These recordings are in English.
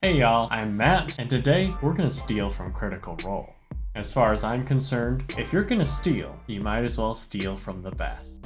Hey y'all, I'm Matt, and today we're gonna steal from Critical Role. As far as I'm concerned, if you're gonna steal, you might as well steal from the best.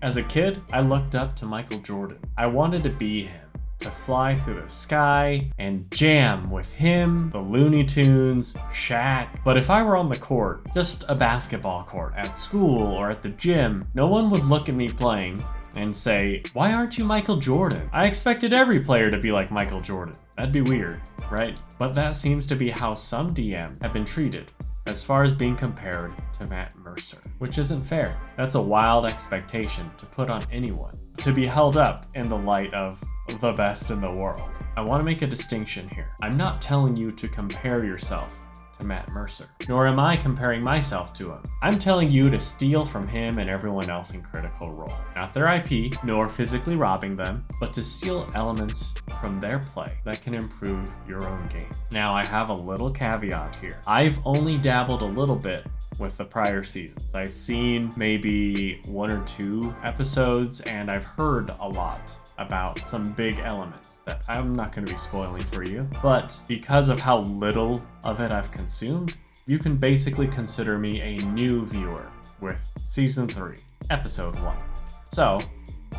As a kid, I looked up to Michael Jordan. I wanted to be him, to fly through the sky and jam with him, the Looney Tunes, Shaq. But if I were on the court, just a basketball court, at school or at the gym, no one would look at me playing and say, "Why aren't you Michael Jordan?" I expected every player to be like Michael Jordan. That'd be weird, right? But that seems to be how some DMs have been treated, as far as being compared to Matt Mercer, which isn't fair. That's a wild expectation to put on anyone, to be held up in the light of the best in the world. I want to make a distinction here. I'm not telling you to compare yourself to Matt Mercer, nor am I comparing myself to him. I'm telling you to steal from him and everyone else in Critical Role. Not their IP, nor physically robbing them, but to steal elements from their play that can improve your own game. Now, I have a little caveat here. I've only dabbled a little bit with the prior seasons. I've seen maybe 1 or 2 episodes, and I've heard a lot about some big elements that I'm not going to be spoiling for you. But because of how little of it I've consumed, you can basically consider me a new viewer with Season 3, Episode 1. So,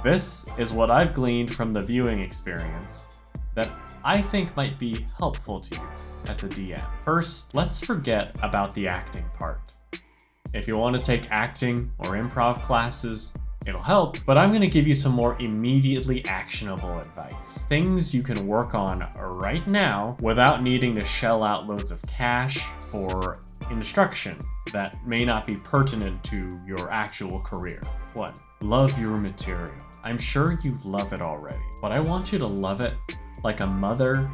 this is what I've gleaned from the viewing experience that I think might be helpful to you as a DM. First, let's forget about the acting part. If you want to take acting or improv classes, it'll help, but I'm going to give you some more immediately actionable advice. Things you can work on right now without needing to shell out loads of cash for instruction that may not be pertinent to your actual career. 1. Love your material. I'm sure you love it already, but I want you to love it like a mother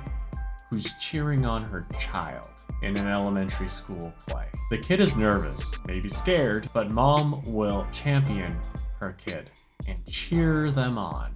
who's cheering on her child in an elementary school play. The kid is nervous, maybe scared, but mom will champion her kid and cheer them on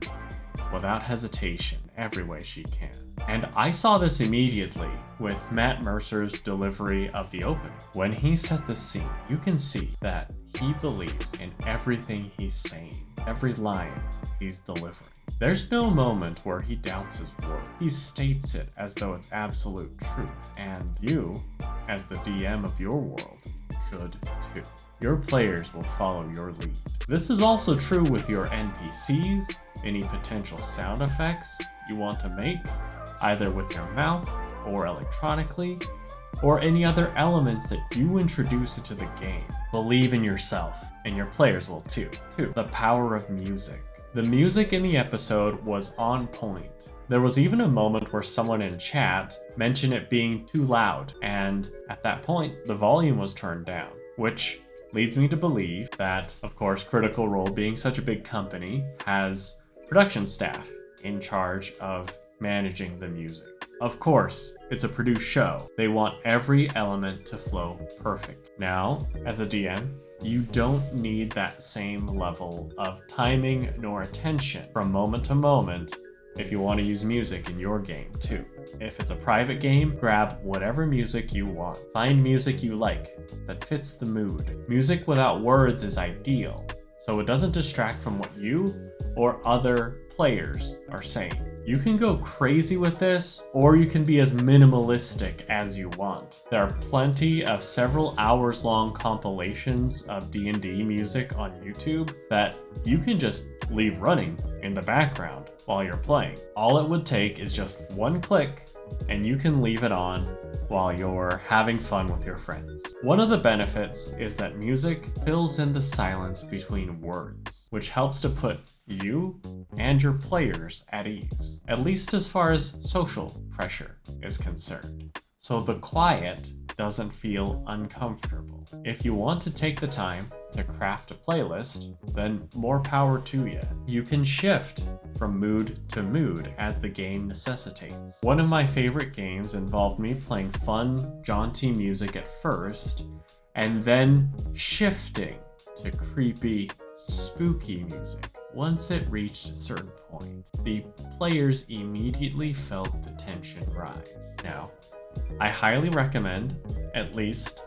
without hesitation every way she can. And I saw this immediately with Matt Mercer's delivery of the opening. When he set the scene, you can see that he believes in everything he's saying, every line he's delivering. There's no moment where he doubts his word. He states it as though it's absolute truth, and you, as the DM of your world, should too. Your players will follow your lead. This is also true with your NPCs, any potential sound effects you want to make, either with your mouth or electronically, or any other elements that you introduce into the game. Believe in yourself, and your players will too. 2. The power of music. The music in the episode was on point. There was even a moment where someone in chat mentioned it being too loud, and at that point, the volume was turned down, which leads me to believe that, of course, Critical Role, being such a big company, has production staff in charge of managing the music. Of course, it's a produced show. They want every element to flow perfect. Now, as a DM, you don't need that same level of timing nor attention from moment to moment if you want to use music in your game too. If it's a private game, grab whatever music you want. Find music you like that fits the mood. Music without words is ideal, so it doesn't distract from what you or other players are saying. You can go crazy with this, or you can be as minimalistic as you want. There are plenty of several hours long compilations of D&D music on YouTube that you can just leave running in the background while you're playing. All it would take is just one click and you can leave it on while you're having fun with your friends. One of the benefits is that music fills in the silence between words, which helps to put you and your players at ease, at least as far as social pressure is concerned. So the quiet doesn't feel uncomfortable. If you want to take the time to craft a playlist, then more power to you. You can shift from mood to mood as the game necessitates. One of my favorite games involved me playing fun, jaunty music at first, and then shifting to creepy, spooky music. Once it reached a certain point, the players immediately felt the tension rise. Now, I highly recommend at least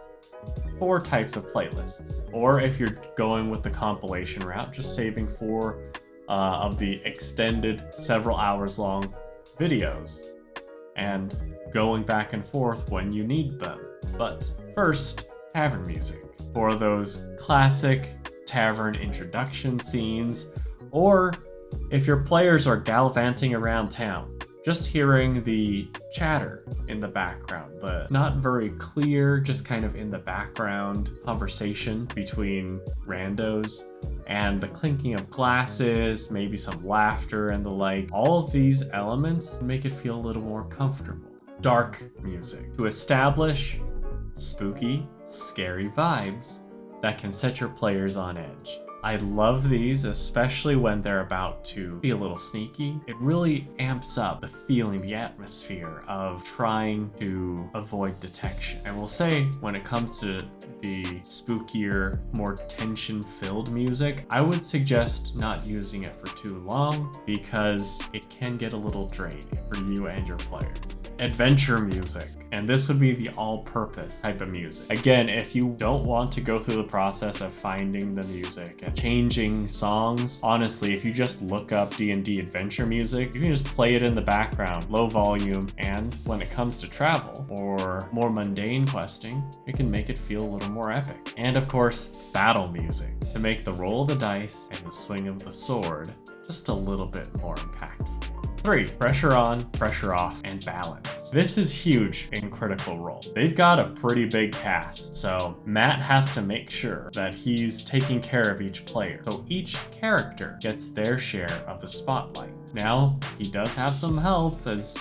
4 types of playlists, or if you're going with the compilation route, just saving 4 of the extended several hours long videos and going back and forth when you need them. But first, tavern music. For those classic tavern introduction scenes, or if your players are gallivanting around town, just hearing the chatter in the background, the not very clear, just kind of in the background conversation between randos, and the clinking of glasses, maybe some laughter and the like. All of these elements make it feel a little more comfortable. Dark music to establish spooky, scary vibes that can set your players on edge. I love these, especially when they're about to be a little sneaky. It really amps up the feeling, the atmosphere of trying to avoid detection. I will say, when it comes to the spookier, more tension-filled music, I would suggest not using it for too long because it can get a little draining for you and your players. Adventure music, and this would be the all-purpose type of music. Again, if you don't want to go through the process of finding the music and changing songs, honestly, if you just look up D&D adventure music, you can just play it in the background, low volume, and when it comes to travel or more mundane questing, it can make it feel a little more epic. And of course, battle music to make the roll of the dice and the swing of the sword just a little bit more impactful. 3. Pressure on, pressure off, and balance. This is huge in Critical Role. They've got a pretty big cast, so Matt has to make sure that he's taking care of each player, so each character gets their share of the spotlight. Now, he does have some help, as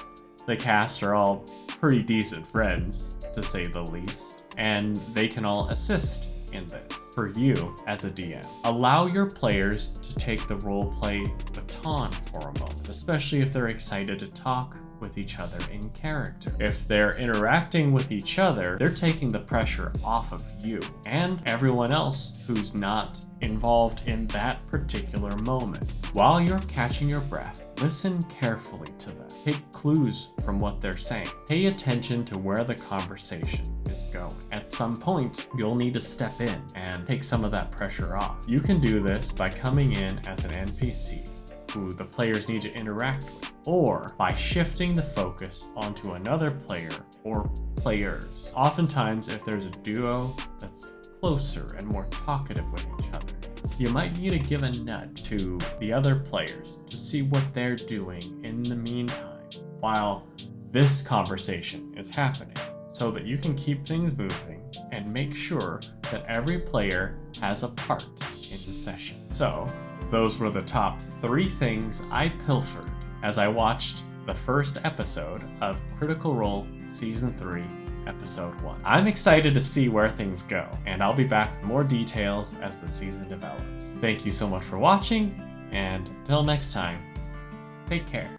the cast are all pretty decent friends, to say the least, and they can all assist in this. For you as a DM, allow your players to take the roleplay baton for a moment, especially if they're excited to talk with each other in character. If they're interacting with each other, they're taking the pressure off of you and everyone else who's not involved in that particular moment. While you're catching your breath, listen carefully to them. Take clues from what they're saying. Pay attention to where the conversation is going. At some point, you'll need to step in and take some of that pressure off. You can do this by coming in as an NPC who the players need to interact with, or by shifting the focus onto another player or players. Oftentimes, if there's a duo that's closer and more talkative with each other, you might need to give a nudge to the other players to see what they're doing in the meantime while this conversation is happening, so that you can keep things moving and make sure that every player has a part in the session. So, those were the top 3 things I pilfered as I watched the first episode of Critical Role Season 3, Episode 1. I'm excited to see where things go, and I'll be back with more details as the season develops. Thank you so much for watching, and until next time, take care.